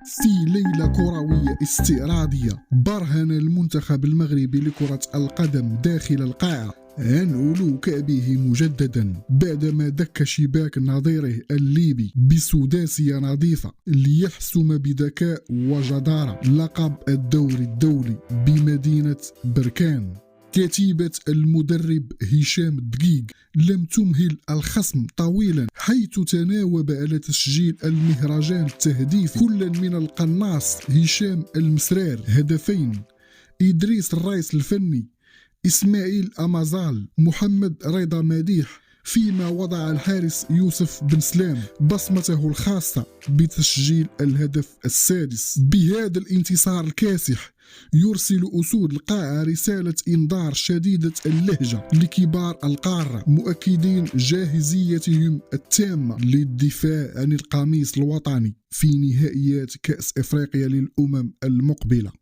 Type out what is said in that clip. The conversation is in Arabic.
في ليلة كروية استعراضية برهن المنتخب المغربي لكرة القدم داخل القاعة عن علو كعبه مجددا بعدما دك شباك نظيره الليبي بسداسية نظيفة ليحسم بذكاء وجدارة لقب الدوري الدولي بمدينة بركان. كتيبة المدرب هشام الدقيق لم تمهل الخصم طويلا، حيث تناوب على تسجيل المهرجان التهديفي كلا من القناص هشام المسرار هدفين، إدريس الرئيس الفني إسماعيل أمازال محمد رضا مديح، فيما وضع الحارس يوسف بن سلام بصمته الخاصة بتسجيل الهدف السادس. بهذا الانتصار الكاسح يرسل أسود القاعة رسالة إنذار شديدة اللهجة لكبار القارة، مؤكدين جاهزيتهم التامة للدفاع عن القميص الوطني في نهائيات كأس إفريقيا للأمم المقبلة.